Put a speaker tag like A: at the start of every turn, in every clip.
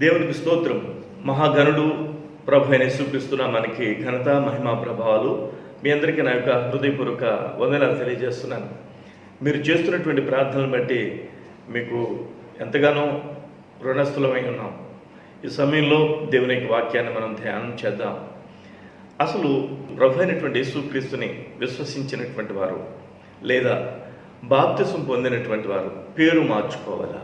A: దేవునికి స్తోత్రం. మహాగణుడు ప్రభు అయిన యేసుక్రీస్తు మనకి ఘనత మహిమా ప్రభావాలు. మీ అందరికీ నా యొక్క హృదయపూర్వక వందనాలు తెలియజేస్తున్నాను. మీరు చేస్తున్నటువంటి ప్రార్థనలు బట్టి మీకు ఎంతగానో రుణస్థులమై ఉన్నాం. ఈ సమయంలో దేవుని యొక్క వాక్యాన్ని మనం ధ్యానం చేద్దాం. అసలు ప్రభు అయినటువంటి యేసుక్రీస్తుని విశ్వసించినటువంటి వారు లేదా బాప్తిసం పొందినటువంటి వారు పేరు మార్చుకోవాలా,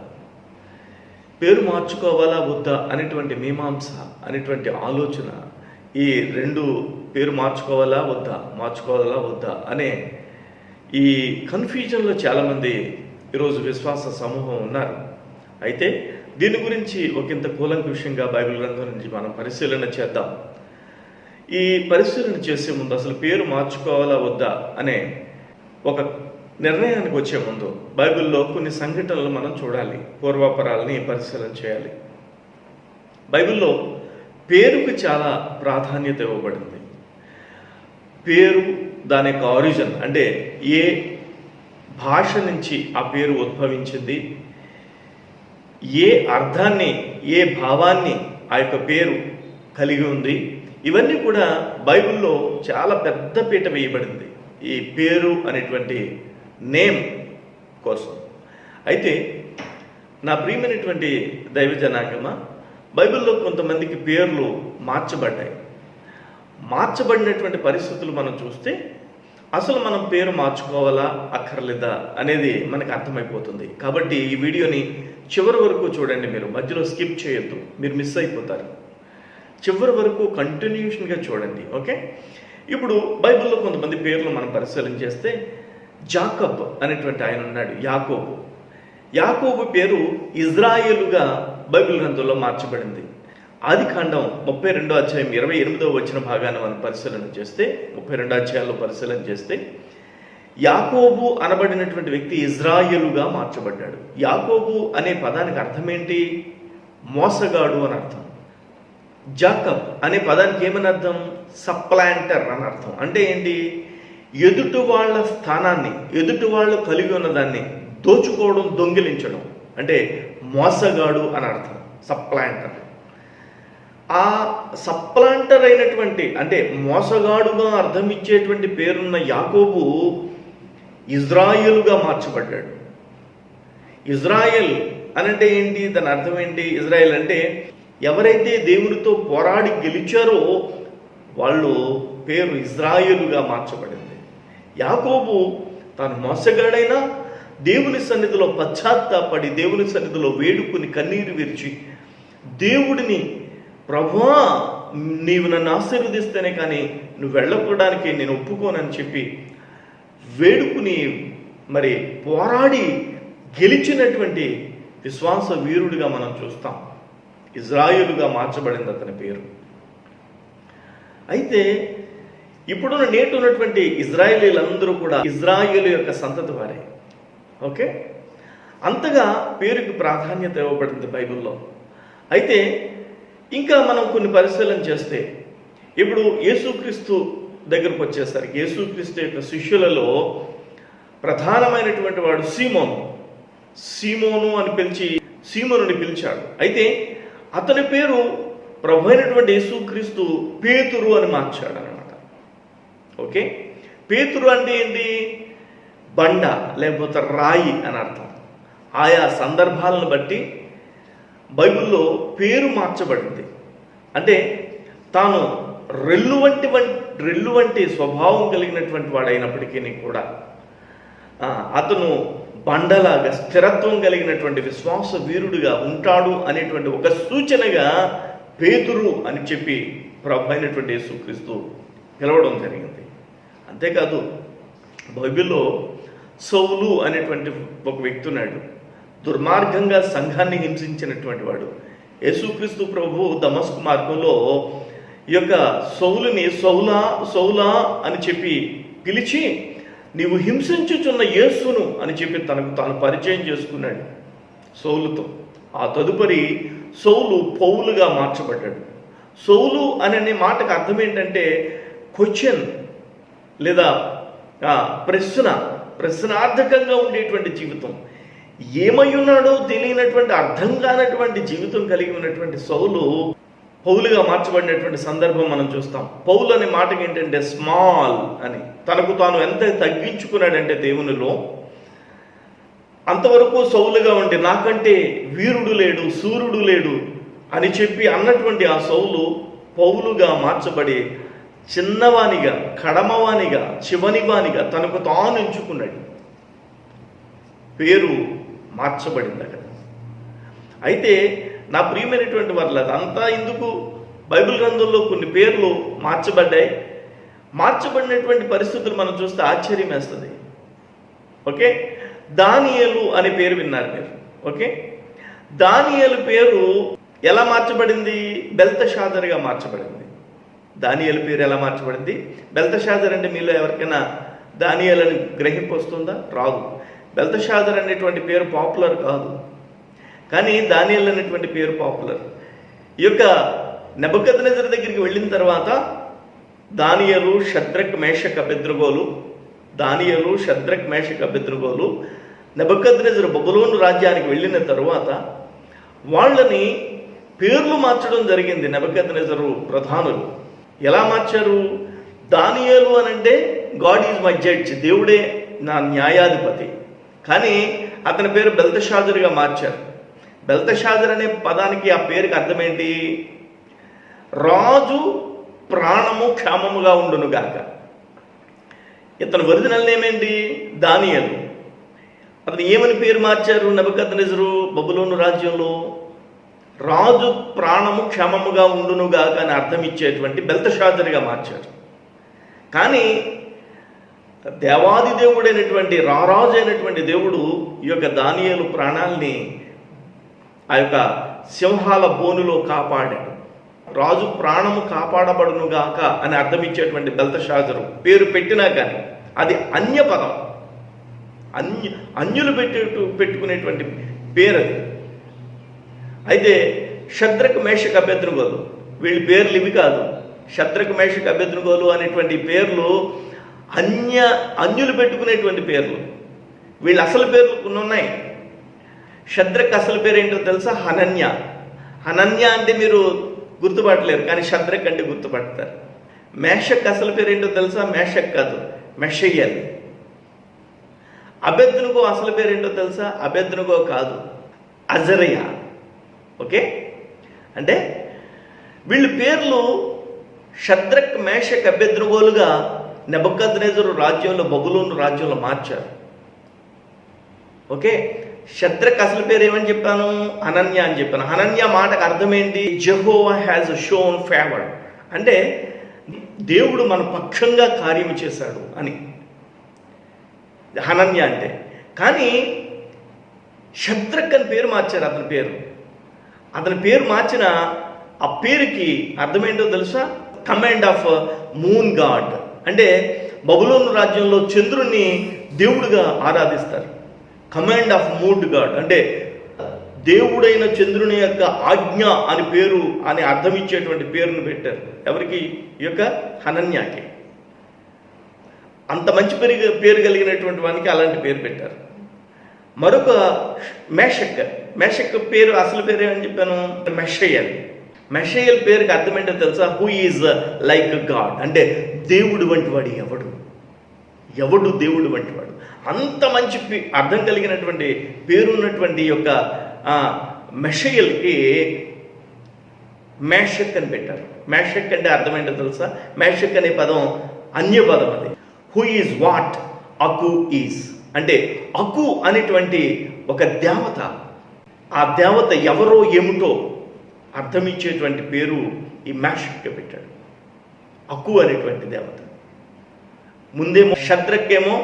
A: పేరు మార్చుకోవాలా వద్దా అనేటువంటి మీమాంస అనేటువంటి ఆలోచన, ఈ రెండు పేరు మార్చుకోవాలా వద్దా అనే ఈ కన్ఫ్యూజన్లో చాలామంది ఈరోజు విశ్వాస సమూహం ఉన్నారు. అయితే దీని గురించి ఒకంత కూలంకుషంగా బైబిల్ గ్రంథం నుంచి మనం పరిశీలన చేద్దాం. ఈ పరిశీలన చేసే ముందు అసలు పేరు మార్చుకోవాలా వద్దా అనే ఒక నిర్ణయానికి వచ్చే ముందు బైబిల్లో కొన్ని సంఘటనలు మనం చూడాలి, పూర్వాపరాలని పరిశీలన చేయాలి. బైబిల్లో పేరుకు చాలా ప్రాధాన్యత ఇవ్వబడింది. పేరు దాని యొక్క ఆరిజిన్ అంటే ఏ భాష నుంచి ఆ పేరు ఉద్భవించింది, ఏ అర్థాన్ని ఏ భావాన్ని ఆ యొక్క పేరు కలిగి ఉంది, ఇవన్నీ కూడా బైబిల్లో చాలా పెద్ద పీట వేయబడింది ఈ పేరు అనేటువంటి నేమ్ కోసం. అయితే నా ప్రియమైనటువంటి దైవ జనాంగమా, బైబిల్లో కొంతమందికి పేర్లు మార్చబడినటువంటి పరిస్థితులు మనం చూస్తే అసలు మనం పేరు మార్చుకోవాలా అక్కర్లేదా అనేది మనకు అర్థమైపోతుంది. కాబట్టి ఈ వీడియోని చివరి వరకు చూడండి, మీరు మధ్యలో స్కిప్ చేయొద్దు, మీరు మిస్ అయిపోతారు. చివరి వరకు కంటిన్యూషన్గా చూడండి, ఓకే? ఇప్పుడు బైబిల్లో కొంతమంది పేర్లు మనం పరిశీలన చేస్తే జాకబ్ అనేటువంటి ఆయన ఉన్నాడు, యాకోబు పేరు ఇజ్రాయేలుగా బైబిల్ గ్రంథంలో మార్చబడింది. ఆదికాండం 32వ అధ్యాయం 28వ వచన భాగాన్ని మనం పరిశీలన చేస్తే, 32 అధ్యాయాల్లో పరిశీలన చేస్తే యాకోబు అనబడినటువంటి వ్యక్తి ఇజ్రాయేలుగా మార్చబడ్డాడు. యాకోబు అనే పదానికి అర్థం ఏంటి? మోసగాడు అని అర్థం. జాకబ్ అనే పదానికి ఏమని అర్థం? సప్లాంటర్ అని అర్థం. అంటే ఏంటి? ఎదుటి వాళ్ళ స్థానాన్ని, ఎదుటి వాళ్ళు కలిగి ఉన్నదాన్ని దోచుకోవడం, దొంగిలించడం, అంటే మోసగాడు అని అర్థం సప్లాంటర్. ఆ సప్లాంటర్ అయినటువంటి అంటే మోసగాడుగా అర్థం ఇచ్చేటువంటి పేరున్న యాకోబు ఇజ్రాయేలుగా మార్చబడ్డాడు. ఇజ్రాయెల్ అనంటే ఏంటి? దాని అర్థం ఏంటి? ఇజ్రాయెల్ అంటే ఎవరైతే దేవునితో పోరాడి గెలిచారో వాళ్ళు పేరు ఇజ్రాయేలుగా మార్చబడింది. యాకోబు తాను మోసగాడైనా దేవుని సన్నిధిలో పశ్చాత్తాపడి, దేవుని సన్నిధిలో వేడుకుని కన్నీరు విరిచి దేవుడిని, ప్రభువా నీవు నన్ను ఆశీర్వదిస్తేనే కానీ నువ్వు వెళ్ళకూడడానికి నేను ఒప్పుకోనని చెప్పి వేడుకుని మరి పోరాడి గెలిచినటువంటి విశ్వాస వీరుడిగా మనం చూస్తాం. ఇజ్రాయేలుగా మార్చబడింది అతని పేరు. అయితే ఇప్పుడున్న నేటి ఉన్నటువంటి ఇజ్రాయేలీలందరూ కూడా ఇజ్రాయేలు యొక్క సంతతి వారే, ఓకే? అంతగా పేరుకి ప్రాధాన్యత ఇవ్వబడింది బైబిల్లో. అయితే ఇంకా మనం కొన్ని పరిశీలన చేస్తే ఇప్పుడు యేసుక్రీస్తు దగ్గరకు వచ్చేసరికి యేసుక్రీస్తు యొక్క శిష్యులలో ప్రధానమైనటువంటి వాడు సీమోను అని పిలిచి సీమోనుని పిలిచాడు. అయితే అతని పేరు ప్రభు అయినటువంటి యేసుక్రీస్తు పేతురు అని మార్చాడు అనమాట, ఓకే? పేతురు అంటే ఏంటి? బండ లేకపోతే రాయి అని అర్థం. ఆయా సందర్భాలను బట్టి బైబిల్లో పేరు మార్చబడింది. అంటే తాను రెల్లు వంటి స్వభావం కలిగినటువంటి వాడైనప్పటికీ కూడా అతను బండలాగా స్థిరత్వం కలిగినటువంటి విశ్వాస వీరుడిగా ఉంటాడు అనేటువంటి ఒక సూచనగా పేతురు అని చెప్పి ప్రభు అయినటువంటి యేసుక్రీస్తు పిలవడం జరిగింది. అంతేకాదు బైబిల్లో సౌలు అనేటువంటి ఒక వ్యక్తి ఉన్నాడు, దుర్మార్గంగా సంఘాన్ని హింసించినటువంటి వాడు. యేసుక్రీస్తు ప్రభు దమస్కు మార్గంలో ఈ యొక్క సౌలుని సౌలా అని చెప్పి పిలిచి నీవు హింసించుచున్న యేసును అని చెప్పి తనకు తాను పరిచయం చేసుకున్నాడు సౌలుతో. ఆ తదుపరి సౌలు పౌలుగా మార్చబడ్డాడు. సౌలు అనే మాటకు అర్థం ఏంటంటే క్వశ్చన్ లేదా ప్రశ్నార్థకంగా ఉండేటువంటి జీవితం. ఏమై ఉన్నాడో తెలియనటువంటి అర్థం కానటువంటి జీవితం కలిగి ఉన్నటువంటి సౌలు పౌలుగా మార్చబడినటువంటి సందర్భం మనం చూస్తాం. పౌలు అనే మాటకి ఏంటంటే స్మాల్ అని, తనకు తాను ఎంత తగ్గించుకున్నాడంటే దేవునిలో, అంతవరకు సౌలుగా ఉండి నాకంటే వీరుడు లేడు, సూర్యుడు లేడు అని చెప్పి అన్నటువంటి ఆ సౌలు పౌలుగా మార్చబడి చిన్నవానిగా, కడమవానిగా, చివనివానిగా తనకు తాను ఎంచుకున్నాడు. పేరు మార్చబడింది అక్కడ. అయితే నా ప్రియమైనటువంటి వారు అదంతా ఎందుకు? బైబిల్ గ్రంథంలో కొన్ని పేర్లు మార్చబడ్డాయి. మార్చబడినటువంటి పరిస్థితులు మనం చూస్తే ఆశ్చర్యం వేస్తుంది. ఓకే, దానియేలు అనే పేరు విన్నారు మీరు. ఓకే, దానియేలు పేరు ఎలా మార్చబడింది? బెల్తషాజర్గా మార్చబడింది. దానియేలు పేరు ఎలా మార్చబడింది? బెల్తషాజర్ అంటే మీలో ఎవరికైనా దానియేలు అని గ్రహింపు వస్తుందా? రాదు. బెల్తషాజర్ అనేటువంటి పేరు పాపులర్ కాదు, కానీ దానియేలు అనేటువంటి పేరు పాపులర్. ఈ యొక్క నెబుకద్నెజరు దగ్గరికి వెళ్ళిన తర్వాత దానియేలు, షద్రక్, మేషక్, అబేద్నెగోలు, దానియేలు, షద్రక్, మేషక్, అబేద్నెగోలు నెబుకద్నెజరు బబులోను రాజ్యానికి వెళ్ళిన తరువాత వాళ్ళని పేర్లు మార్చడం జరిగింది. నెబుకద్నెజరు ప్రధానులు ఎలా మార్చారు? దానియేలు అనంటే గాడ్ ఈజ్ మై జడ్జ్, దేవుడే నా న్యాయాధిపతి. కానీ అతని పేరు బెల్తషాజర్గా మార్చారు. బెల్తషాజర్ అనే పదానికి, ఆ పేరుకి అర్థం ఏంటి? రాజు ప్రాణము క్షేమముగా ఉండునుగాక. ఇతను ఒరిజినల్ నేమ్ ఏంటి? దానియేలు. అతను ఏమని పేరు మార్చారు? నెబుకద్నెజరు బబులోను రాజ్యంలో రాజు ప్రాణము క్షేమముగా ఉండునుగాక అని అర్థం ఇచ్చేటువంటి బెల్తషాజర్గా మార్చారు. కానీ దేవాది దేవుడైనటువంటి, రారాజు అయినటువంటి దేవుడు ఈ యొక్క దానియేలు ప్రాణాల్ని ఆ యొక్క సింహాల బోనులో కాపాడాడు. రాజు ప్రాణము కాపాడబడునుగాక అని అర్థం ఇచ్చేటువంటి బెల్తషాజరు పేరు పెట్టినా కానీ అది అన్య పదం, అన్యులు పెట్టుకునేటువంటి పేరు అది. అయితే షద్రక్, మేషక్, అబేద్నెగోలు వీళ్ళ పేర్లు ఇవి కాదు. షద్రక్, మేషక్, అబేద్నెగోలు అనేటువంటి పేర్లు అన్యులు పెట్టుకునేటువంటి పేర్లు. వీళ్ళ అసలు పేర్లు కొన్ని ఉన్నాయి. షద్రక్ అసలు పేరు ఏంటో తెలుసా? హనన్య. హనన్య అంటే మీరు గుర్తుపట్టలేరు, కానీ షద్రక్ అంటే గుర్తుపడతారు. మేషక్ అసలు పేరు ఏంటో తెలుసా? మేషక్ కాదు, మెషయ్యల్. అబేద్నెగో అసలు పేరు ఏంటో తెలుసా? అబేద్నెగో కాదు, అజరయా. ఓకే, అంటే వీళ్ళ పేర్లు షద్రక్, మేషక్, అబేద్నెగోలుగా నెబుకద్నెజరు రాజ్యంలో, బబులోను రాజ్యంలో మార్చారు. ఓకే, షద్రక్ అసలు పేరు ఏమని చెప్పాను? హనన్య అని చెప్పాను. హనన్య మాటకు అర్థం ఏంటి? జెహోవా హ్యాజ్ షోన్ ఫేవర్, అంటే దేవుడు మన పక్షంగా కార్యము చేశాడు అని హనన్య అంటే. కానీ షద్రక్ అని పేరు మార్చారు. అతని పేరు మార్చిన ఆ పేరుకి అర్థమేంటో తెలుసా? Command of moon God. అంటే బబులోను రాజ్యంలో చంద్రుణ్ణి దేవుడుగా ఆరాధిస్తారు. కమాండ్ ఆఫ్ మూన్ గాడ్ అంటే దేవుడైన చంద్రుని యొక్క ఆజ్ఞ అని పేరు అని అర్థం ఇచ్చేటువంటి పేరును పెట్టారు. ఎవరికి? ఈ యొక్క హనన్యాకి. అంత మంచి పేరు కలిగినటువంటి వానికి అలాంటి పేరు పెట్టారు. మరొక మేషక్ పేరు అసలు పేరు ఏమని చెప్పాను? మెషయ్యల్. మెషయ్యల్ పేరుకి అర్థం ఏంటో తెలుసా? హూ ఈజ్ లైక్ గాడ్, అంటే దేవుడు వంటి వాడు ఎవడు దేవుడు వంటి వాడు. అంత మంచి అర్థం కలిగినటువంటి పేరున్నటువంటి యొక్క మెషయ్యల్కి మేషక్ అని పెట్టారు. మేషక్ అంటే అర్థం ఏంటో తెలుసా? మేషక్ అనే పదం అన్య పదం. అది హూ ఈజ్ వాట్ అకు ఈజ్, అంటే అకు అనేటువంటి ఒక దేవత, ఆ దేవత ఎవరో ఏమిటో అర్థం ఇచ్చేటువంటి పేరు ఈ మేషక్కి పెట్టాడు. అకు అనేటువంటి దేవత. ముందేమో షద్రక్ ఏమో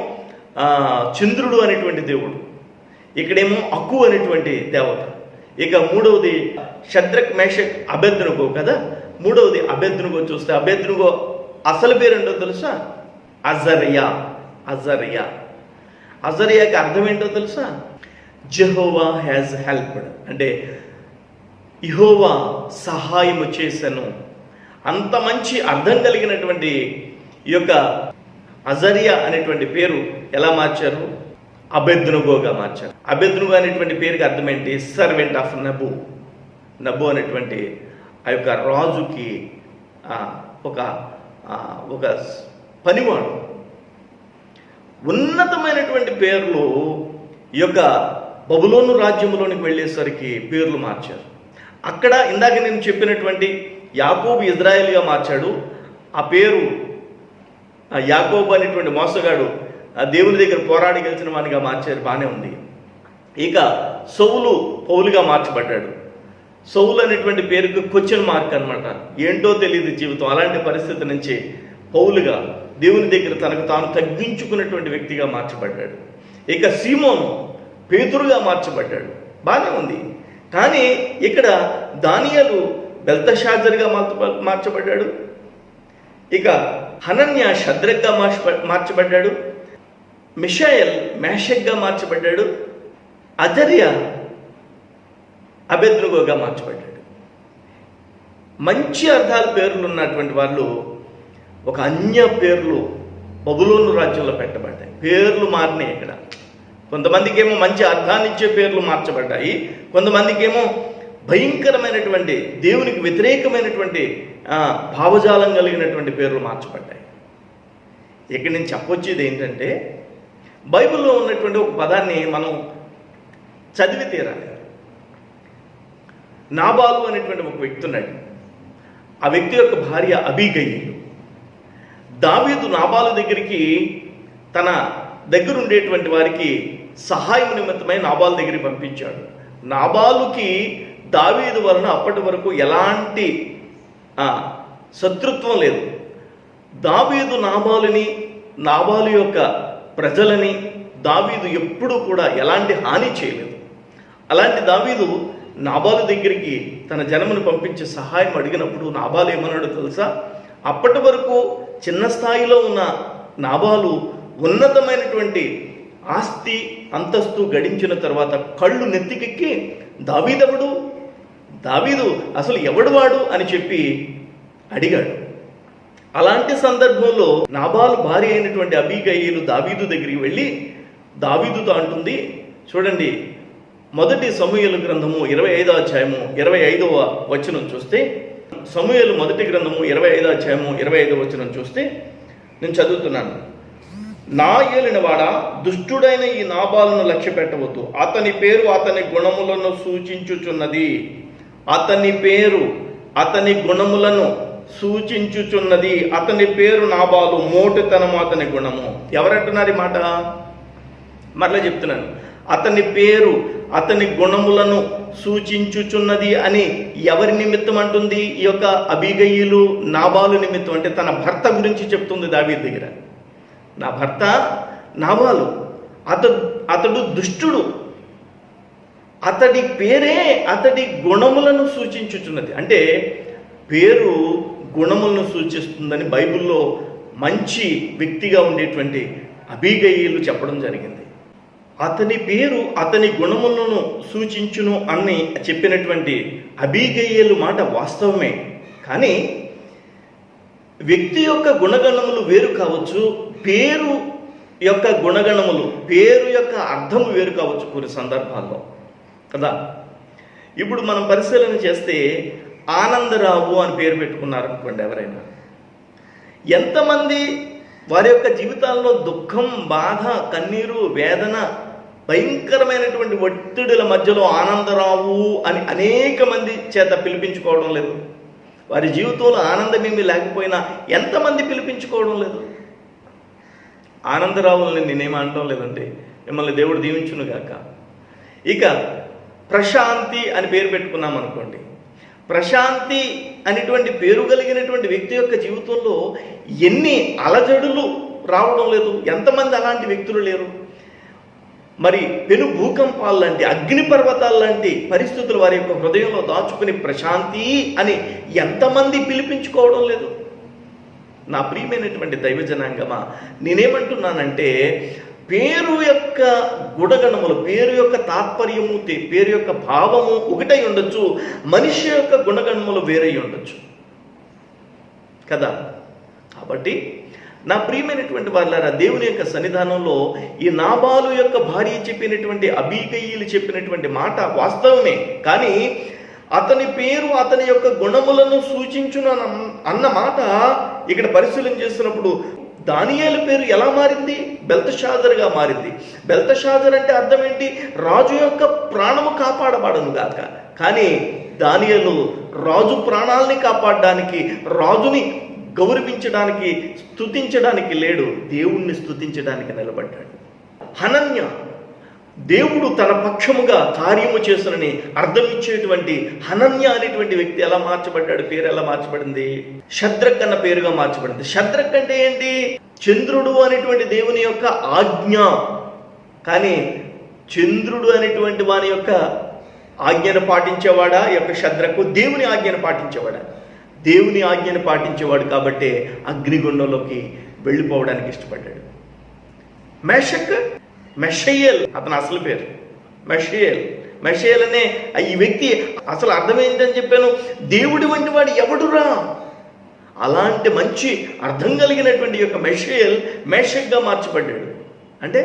A: చంద్రుడు అనేటువంటి దేవుడు, ఇక్కడేమో అకు అనేటువంటి దేవత. ఇక మూడవది షద్రక్, మేషక్, అబేద్నెగో కదా. మూడవది అబేద్నెగో చూస్తే అబేద్నెగో అసలు పేరు ఏంటో తెలుసా? అజర్యాకి అర్థం ఏంటో తెలుసా? జెహోవా హ్యాజ్ హెల్ప్డ్, అంటే యెహోవా సహాయము చేశాను. అంత మంచి అర్థం కలిగినటువంటి ఈ యొక్క అజర్యా అనేటువంటి పేరు ఎలా మార్చారు? అబేద్నెగోగా మార్చారు. అబేద్నెగో అనేటువంటి పేరుకి అర్థం ఏంటి? Servant of నబు. నబు అనేటువంటి ఆ యొక్క రాజుకి ఒక ఒక పనివాడు. ఉన్నతమైనటువంటి పేర్లు ఈ యొక్క బబులోను రాజ్యంలోనికి వెళ్ళేసరికి పేర్లు మార్చారు. అక్కడ ఇందాక నేను చెప్పినటువంటి యాకోబు ఇజ్రాయేల్గా మార్చాడు. ఆ పేరు యాకోబు అనేటువంటి మోసగాడు దేవుని దగ్గర పోరాడి గెలిచిన వానిగా మార్చారు. బాగానే ఉంది. ఇక సౌలు పౌలుగా మార్చబడ్డాడు. సౌలు అనేటువంటి పేరుకు క్వశ్చన్ మార్క్ అనమాట. ఏంటో తెలియదు జీవితం. అలాంటి పరిస్థితి నుంచి పౌలుగా దేవుని దగ్గర తనకు తాను తగ్గించుకున్నటువంటి వ్యక్తిగా మార్చబడ్డాడు. ఇక సీమోను పేతురుగా మార్చబడ్డాడు. బాగానే ఉంది. కానీ ఇక్కడ దానియేలు బెల్తషాజర్గా మార్చబడ్డాడు. ఇక హనన్య షద్రక్గా మార్చబడ్డాడు. మిషాయల్ మేషక్గా మార్చబడ్డాడు. అజర్య అబేద్నెగోగా మార్చబడ్డాడు. మంచి అర్థాల పేర్లు ఉన్నటువంటి వాళ్ళు ఒక అన్య పేర్లు బబులోను రాజ్యంలో పెట్టబడ్డాయి. పేర్లు మారినాయి. ఇక్కడ కొంతమందికి ఏమో మంచి అర్థాన్ని ఇచ్చే పేర్లు మార్చబడ్డాయి. కొంతమందికి ఏమో భయంకరమైనటువంటి దేవునికి వ్యతిరేకమైనటువంటి భావజాలం కలిగినటువంటి పేర్లు మార్చబడ్డాయి. ఇక్కడ నేను చెప్పొచ్చేది ఏంటంటే, బైబిల్లో ఉన్నటువంటి ఒక పదాన్ని మనం చదివి తీరాలి. నాబాలు అనేటువంటి ఒక వ్యక్తి ఉన్నాడు. ఆ వ్యక్తి యొక్క భార్య అబీగయీలు. దావీదు నాబాలు దగ్గరికి తన దగ్గర ఉండేటువంటి వారికి సహాయం నిమిత్తమై నాబాలు దగ్గరికి పంపించాడు. నాబాలుకి దావీదు వలన అప్పటి వరకు ఎలాంటి శత్రుత్వం లేదు. దావీదు నాబాలుని, నాబాలు యొక్క ప్రజలని దావీదు ఎప్పుడూ కూడా ఎలాంటి హాని చేయలేదు. అలాంటి దావీదు నాబాలు దగ్గరికి తన జనమును పంపించి సహాయం అడిగినప్పుడు నాబాలు ఏమన్నాడో తెలుసా? అప్పటి వరకు చిన్న స్థాయిలో ఉన్న నాబాలు ఉన్నతమైనటువంటి ఆస్తి అంతస్తు గడించిన తర్వాత కళ్ళు నెత్తికెక్కి దావీదెవడు, దావీదు అసలు ఎవడు వాడు అని చెప్పి అడిగాడు. అలాంటి సందర్భంలో నాబాలు భార్య అయినటువంటి అబీగయీలు దావీదు దగ్గరికి వెళ్ళి దావీదుతో అంటుంది, చూడండి, మొదటి సమూయేలు గ్రంథము 25వ అధ్యాయము 25వ వచనం చూస్తే, సమూయేలు మొదటి గ్రంథము 25వ అధ్యాయము 25వ వచనం చూస్తే నేను చదువుతున్నాను. నా ఏలినవాడ, దుష్టుడైన ఈ నాబాలును లక్ష్య పెట్టవద్దు. అతని పేరు అతని గుణములను సూచించుచున్నది. అతని పేరు అతని గుణములను సూచించుచున్నది. అతని పేరు నాబాలు, మోటుతనము అతని గుణము. ఎవరంటున్నారు ఈ మాట? మరలా చెప్తున్నాను. అతని పేరు అతని గుణములను సూచించుచున్నది అని ఎవరి నిమిత్తం అంటుంది? ఈ యొక్క అబీగయీలు నాబాలు నిమిత్తం. అంటే తన భర్త గురించి చెప్తుంది దావీదు దగ్గర. నా భర్త నాబాలు, అతడు దుష్టుడు, అతడి పేరే అతడి గుణములను సూచించుచున్నది. అంటే పేరు గుణములను సూచిస్తుందని బైబిల్లో మంచి వ్యక్తిగా ఉండేటువంటి అబీగయీలు చెప్పడం జరిగింది. అతని పేరు అతని గుణములను సూచించును అని చెప్పినటువంటి అబీగయీలు మాట వాస్తవమే. కానీ వ్యక్తి యొక్క గుణగణములు వేరు కావచ్చు, పేరు యొక్క గుణగణములు, పేరు యొక్క అర్థము వేరు కావచ్చు కొన్ని సందర్భాల్లో కదా. ఇప్పుడు మనం పరిశీలన చేస్తే ఆనందరావు అని పేరు పెట్టుకున్నారనుకోండి ఎవరైనా, ఎంతమంది వారి యొక్క జీవితాల్లో దుఃఖం, బాధ, కన్నీరు, వేదన, భయంకరమైనటువంటి ఒత్తిడుల మధ్యలో ఆనందరావు అని అనేక మంది చేత పిలిపించుకోవడం లేదు? వారి జీవితంలో ఆనందమేమి లేకపోయినా ఎంతమంది పిలిపించుకోవడం లేదు? ఆనందరావులని నేనేమంటం లేదండి, మిమ్మల్ని దేవుడు దీవించునుగాక. ఇక ప్రశాంతి అని పేరు పెట్టుకున్నాం అనుకోండి. ప్రశాంతి అనేటువంటి పేరు కలిగినటువంటి వ్యక్తి యొక్క జీవితంలో ఎన్ని అలజడులు రావడం లేదు? ఎంతమంది అలాంటి వ్యక్తులు లేరు? మరి పెను భూకంపాలు లాంటి, అగ్ని పర్వతాలు లాంటి పరిస్థితులు వారి యొక్క హృదయంలో దాచుకుని ప్రశాంతి అని ఎంతమంది పిలిపించుకోవడం లేదు? నా ప్రియమైనటువంటి దైవజనాంగమా, నేనేమంటున్నానంటే పేరు యొక్క గుణగణములు, పేరు యొక్క తాత్పర్యము, పేరు యొక్క భావము ఒకటై ఉండొచ్చు, మనిషి యొక్క గుణగణములు వేరై ఉండొచ్చు కదా. కాబట్టి నా ప్రియమైనటువంటి వాళ్ళారా, దేవుని యొక్క సన్నిధానంలో ఈ నాబాలు యొక్క భార్య చెప్పినటువంటి అబీగయీలు చెప్పినటువంటి మాట వాస్తవమే. కానీ అతని పేరు అతని యొక్క గుణములను సూచించును అన్న మాట ఇక్కడ పరిశీలన చేస్తున్నప్పుడు దానియేలు పేరు ఎలా మారింది? బెల్తషాజర్గా మారింది. బెల్తషాజర్ అంటే అర్థం ఏంటి? రాజు యొక్క ప్రాణము కాపాడబడను గాక. కానీ దానియేలు రాజు ప్రాణాలని కాపాడడానికి, రాజుని గౌరవించడానికి, స్తుతించడానికి లేడు, దేవుణ్ణి స్తుతించడానికి నిలబడ్డాడు. హనన్య దేవుడు తన పక్షముగా కార్యము చేస్తునని అర్థం ఇచ్చేటువంటి హనన్య అనేటువంటి వ్యక్తి ఎలా మార్చబడ్డాడు? పేరు ఎలా మార్చబడింది? శద్రక్ అన్న పేరుగా మార్చబడింది. శద్రక్ అంటే ఏంటి? చంద్రుడు అనేటువంటి దేవుని యొక్క ఆజ్ఞ. కానీ చంద్రుడు అనేటువంటి వాని యొక్క ఆజ్ఞను పాటించేవాడా ఈ యొక్క శద్రకు? దేవుని ఆజ్ఞను పాటించేవాడా? దేవుని ఆజ్ఞను పాటించేవాడు కాబట్టే అగ్నిగుండంలోకి వెళ్ళిపోవడానికి ఇష్టపడ్డాడు. మేషక్, మెషయేల్ అతని అసలు పేరు మెషయేల్. మెషయేల్ అనే ఈ వ్యక్తి అసలు అర్థం ఏంటని చెప్పాను? దేవుడి వంటి వాడు ఎవడురా? అలాంటి మంచి అర్థం కలిగినటువంటి యొక్క మెషయేల్ మేషక్గా మార్చబడ్డాడు. అంటే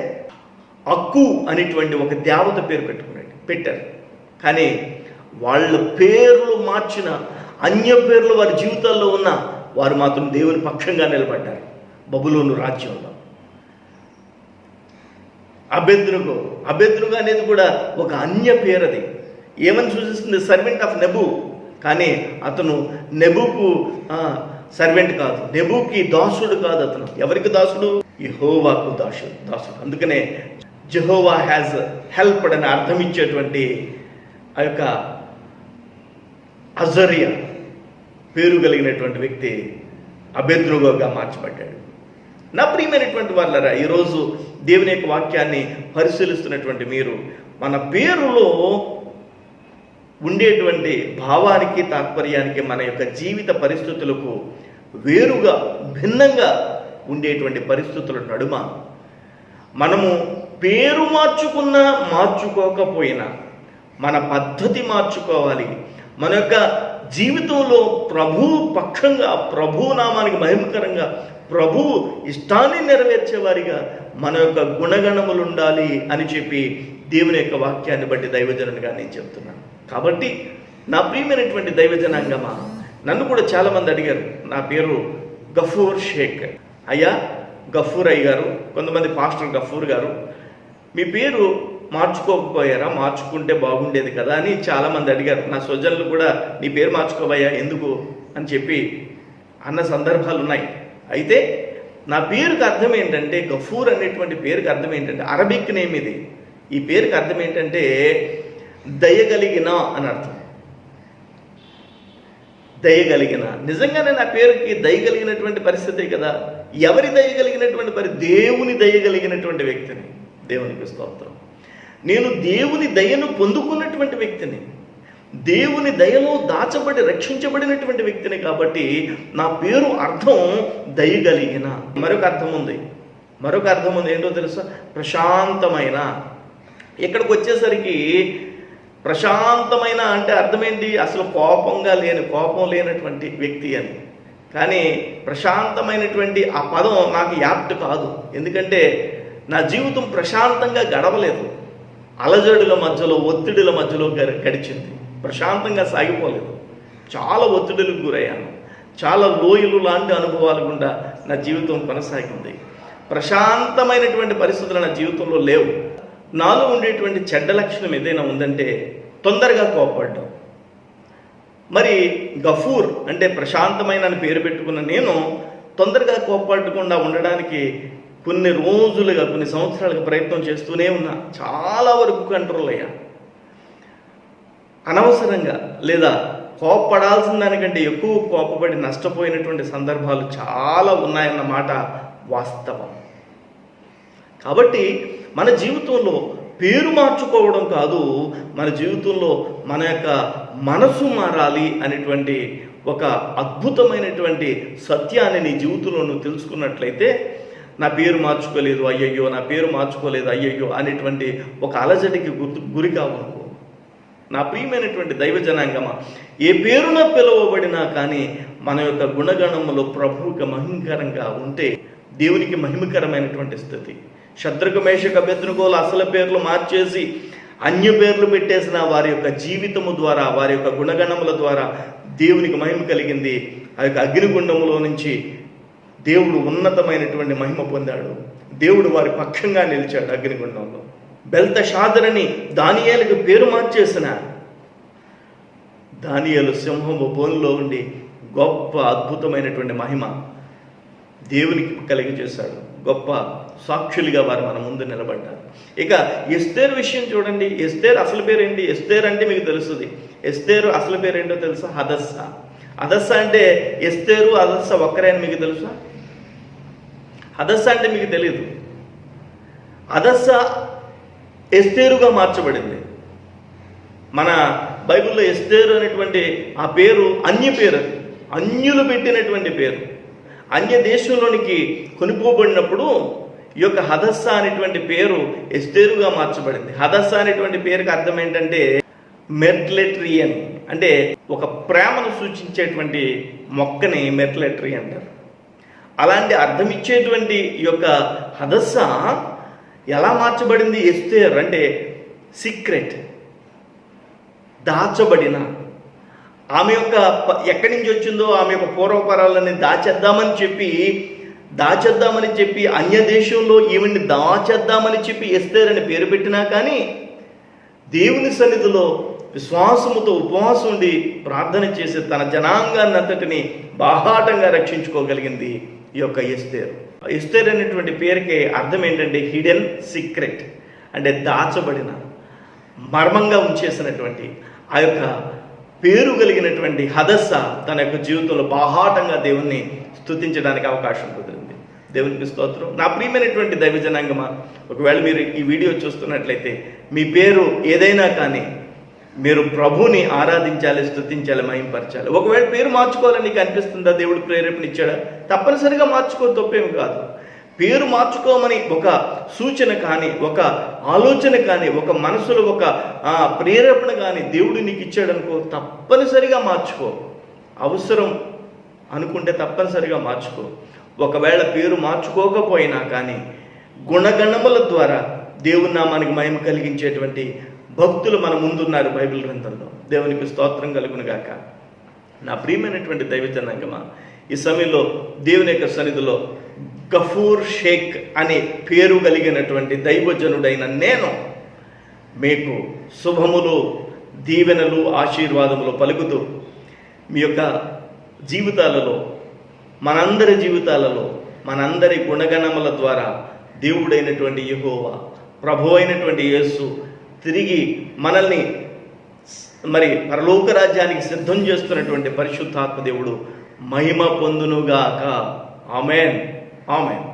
A: అక్కు అనేటువంటి ఒక దేవత పేరు పెట్టారు. కానీ వాళ్ళ పేర్లు మార్చిన అన్య పేర్లు వారి జీవితాల్లో ఉన్న వారు మాత్రం దేవుని పక్షంగా నిలబడ్డారు. బబులోను రాజ్యంలో అబేద్నుగో అనేది కూడా ఒక అన్య పేరు. అది ఏమని సూచిస్తుంది? Servant of Nebo. కానీ అతను నెబుకు సర్వెంట్ కాదు, నెబుకి దాసుడు కాదు. అతను ఎవరికి దాసుడు? యెహోవాకు దాసుడు. అందుకనే జెహోవా హ్యాజ్ హెల్ప్డ్ అని అర్థం ఇచ్చేటువంటి ఆ యొక్క అజర్య పేరు కలిగినటువంటి వ్యక్తి అబేద్నుగోగా మార్చబడ్డాడు. నా ప్రియమైనటువంటి వాళ్ళరా, ఈరోజు దేవుని యొక్క వాక్యాన్ని పరిశీలిస్తున్నటువంటి మీరు, మన పేరులో ఉండేటువంటి భావానికి, తాత్పర్యానికి, మన యొక్క జీవిత పరిస్థితులకు వేరుగా, భిన్నంగా ఉండేటువంటి పరిస్థితుల నడుమ మనము పేరు మార్చుకున్నా మార్చుకోకపోయినా మన పద్ధతి మార్చుకోవాలి. మన యొక్క జీవితంలో ప్రభు పక్షంగా, ప్రభు నామానికి మహిమకరంగా, ప్రభు ఇష్టాన్ని నెరవేర్చేవారిగా మన యొక్క గుణగణములు ఉండాలి అని చెప్పి దేవుని యొక్క వాక్యాన్ని బట్టి దైవజనునిగా నేను చెప్తున్నాను. కాబట్టి నా ప్రియమైనటువంటి దైవజనాంగమా, నన్ను కూడా చాలామంది అడిగారు, నా పేరు గఫూర్ షేక్. అయ్యా గఫూర్ అయ్య గారు, కొంతమంది పాస్టర్ గఫూర్ గారు, మీ పేరు మార్చుకోకపోయారా? మార్చుకుంటే బాగుండేది కదా అని చాలామంది అడిగారు. నా స్వజనులు కూడా నీ పేరు మార్చుకోవయ్యా ఎందుకు అని చెప్పి అన్న సందర్భాలు ఉన్నాయి. అయితే నా పేరుకి అర్థం ఏంటంటే, గఫూర్ అనేటువంటి పేరుకి అర్థం ఏంటంటే, అరబిక్ నేమ్ ఇది. ఈ పేరుకి అర్థం ఏంటంటే దయగలిగిన అని అర్థం. దయగలిగిన. నిజంగానే నా పేరుకి దయగలిగినటువంటి పరిస్థితే కదా. ఎవరి దయగలిగినటువంటి దేవుని దయగలిగినటువంటి వ్యక్తిని. దేవునికి స్తోత్రం. నేను దేవుని దయను పొందుకున్నటువంటి వ్యక్తిని, దేవుని దయలో దాచబడి రక్షించబడినటువంటి వ్యక్తిని. కాబట్టి నా పేరు అర్థం దయగలిగిన. మరొక అర్థం ఉంది. ఏంటో తెలుసా? ప్రశాంతమైన. ఇక్కడికి వచ్చేసరికి ప్రశాంతమైన అంటే అర్థం ఏంటి? అసలు కోపం లేనటువంటి వ్యక్తి అని. కానీ ప్రశాంతమైనటువంటి ఆ పదం నాకు యాప్ట్ కాదు. ఎందుకంటే నా జీవితం ప్రశాంతంగా గడవలేదు. అలజడుల మధ్యలో, ఒత్తిడిల మధ్యలో గడిచింది. ప్రశాంతంగా సాగిపోలేదు. చాలా ఒత్తిడులకు గురయ్యాను. చాలా లోయలు లాంటి అనుభవాల గుండా నా జీవితం కొనసాగింది. ప్రశాంతమైనటువంటి పరిస్థితులు నా జీవితంలో లేవు. నాలో ఉండేటువంటి చెడ్డ లక్షణం ఏదైనా ఉందంటే తొందరగా కోపపడ్డం. మరి గఫూర్ అంటే ప్రశాంతమైన అని పేరు పెట్టుకున్న నేను తొందరగా కోపపడకుండా ఉండడానికి కొన్ని రోజులుగా, కొన్ని సంవత్సరాలుగా ప్రయత్నం చేస్తూనే ఉన్నా. చాలా వరకు కంట్రోల్ అయ్యా. అనవసరంగా లేదా కోపపడాల్సిన దానికంటే ఎక్కువ కోపపడి నష్టపోయినటువంటి సందర్భాలు చాలా ఉన్నాయన్నమాట వాస్తవం. కాబట్టి మన జీవితంలో పేరు మార్చుకోవడం కాదు, మన జీవితంలో మన యొక్క మనసు మారాలి అనేటువంటి ఒక అద్భుతమైనటువంటి సత్యాన్ని నీ జీవితంలో నువ్వు తెలుసుకున్నట్లయితే, నా పేరు మార్చుకోలేదు అయ్యయ్యో, నా పేరు మార్చుకోలేదు అయ్యయ్యో అనేటువంటి ఒక అలజడికి గురి కావు. నా ప్రియమైనటువంటి దైవ జనాంగమా, ఏ పేరున పిలువబడినా కానీ మన యొక్క గుణగణములో ప్రభువుకి మహిమకరంగా ఉంటే దేవునికి మహిమకరమైనటువంటి స్థితి. శద్రకు మేషకు అబేద్నెగోల అసలు పేర్లు మార్చేసి అన్య పేర్లు పెట్టేసిన వారి యొక్క జీవితము ద్వారా, వారి యొక్క గుణగణముల ద్వారా దేవునికి మహిమ కలిగింది. ఆ యొక్క అగ్నిగుండంలో నుంచి దేవుడు ఉన్నతమైనటువంటి మహిమ పొందాడు. దేవుడు వారి పక్షంగా నిలిచాడు. అగ్నిగుండంలో బెల్తషాజరుని దానియేలుకు పేరు మార్చేసిన దానియేలు సింహము బోనులో ఉండి గొప్ప అద్భుతమైనటువంటి మహిమ దేవునికి కలిగజేశాడు. గొప్ప సాక్షులుగా వారు మన ముందు నిలబడ్డారు. ఇక ఎస్తేరు విషయం చూడండి. ఎస్తేరు అసలు పేరేంటి? ఎస్తేరు అంటే మీకు తెలుస్తుంది. ఎస్తేరు అసలు పేరేంటో తెలుసా? హదస్సా. హదస్సా అంటే ఎస్తేరు హదస్సా ఒక్కరే అని మీకు తెలుసా? హదస్సా అంటే మీకు తెలియదు. హదస్సా ఎస్తేరుగా మార్చబడింది. మన బైబిల్లో ఎస్తేరు అనేటువంటి ఆ పేరు అన్య పేరు, అది అన్యులు పెట్టినటువంటి పేరు. అన్య దేశంలోనికి కొనుక్కోబడినప్పుడు ఈ యొక్క హదస్సా అనేటువంటి పేరు ఎస్తేరుగా మార్చబడింది. హదస్సా అనేటువంటి పేరుకి అర్థం ఏంటంటే మెర్ట్లెట్రియన్, అంటే ఒక ప్రేమను సూచించేటువంటి మొక్కని మెర్ట్లెట్రీ అంటారు. అలాంటి అర్థం ఇచ్చేటువంటి ఈ యొక్క హదస్సా ఎలా మార్చబడింది? ఎస్తేర్ అంటే సీక్రెట్, దాచబడిన. ఆమె యొక్క ఎక్కడి నుంచి వచ్చిందో ఆమె యొక్క పూర్వపరాలని దాచేద్దామని చెప్పి అన్య దేశంలో ఈవిడ్ని దాచేద్దామని చెప్పి ఎస్తేర్ అని పేరు పెట్టినా కానీ దేవుని సన్నిధిలో విశ్వాసముతో ఉపవాసం ఉండి ప్రార్థన చేసి తన జనాంగాన్ని అంతటిని బాహాటంగా రక్షించుకోగలిగింది ఈ యొక్క ఎస్తేర్. ఎస్తేర్ అనేటువంటి పేరుకి అర్థం ఏంటంటే హిడెన్ సీక్రెట్, అంటే దాచబడిన, మర్మంగా ఉంచేసినటువంటి ఆ యొక్క పేరు కలిగినటువంటి హదస్సా తన యొక్క జీవితంలో బాహాటంగా దేవుణ్ణి స్తుతించడానికి అవకాశం కుదిరింది. దేవునికి స్తోత్రం. నా ప్రియమైనటువంటి దైవజనాంగమా, ఒకవేళ మీరు ఈ వీడియో చూస్తున్నట్లయితే మీ పేరు ఏదైనా కానీ మీరు ప్రభుని ఆరాధించాలి, స్తుతించాలి, మహింపరచాలి. ఒకవేళ పేరు మార్చుకోవాలని నీకు అనిపిస్తుందా? దేవుడు ప్రేరేపణ ఇచ్చాడా? తప్పనిసరిగా మార్చుకో, తప్పేమి కాదు. పేరు మార్చుకోమని ఒక సూచన కానీ, ఒక ఆలోచన కానీ, ఒక మనసులో ఒక ప్రేరేపణ కానీ దేవుడు నీకు ఇచ్చాడనుకో, తప్పనిసరిగా మార్చుకో. అవసరం అనుకుంటే తప్పనిసరిగా మార్చుకో. ఒకవేళ పేరు మార్చుకోకపోయినా కానీ గుణగణముల ద్వారా దేవుని నామానికి మహిమ కలిగించేటువంటి భక్తులు మన ముందున్నారు బైబిల్ గ్రంథంలో. దేవునికి స్తోత్రం కలుగును గాక. నా ప్రియమైనటువంటి దైవజనాంగమా, ఈ సమయంలో దేవుని యొక్క సన్నిధిలో గఫూర్ షేక్ అనే పేరు కలిగినటువంటి దైవజనుడైన నేను మీకు శుభములు, దీవెనలు, ఆశీర్వాదములు పలుకుతూ మీ యొక్క జీవితాలలో, మనందరి జీవితాలలో, మనందరి గుణగణముల ద్వారా దేవుడైనటువంటి యెహోవా, ప్రభు అయినటువంటి యేసు తిరిగి మనల్ని పరలోక రాజ్యానికి సిద్ధం చేస్తున్నటువంటి పరిశుద్ధాత్మ దేవుడు మహిమ పొందునుగాక. ఆమేన్, ఆమేన్.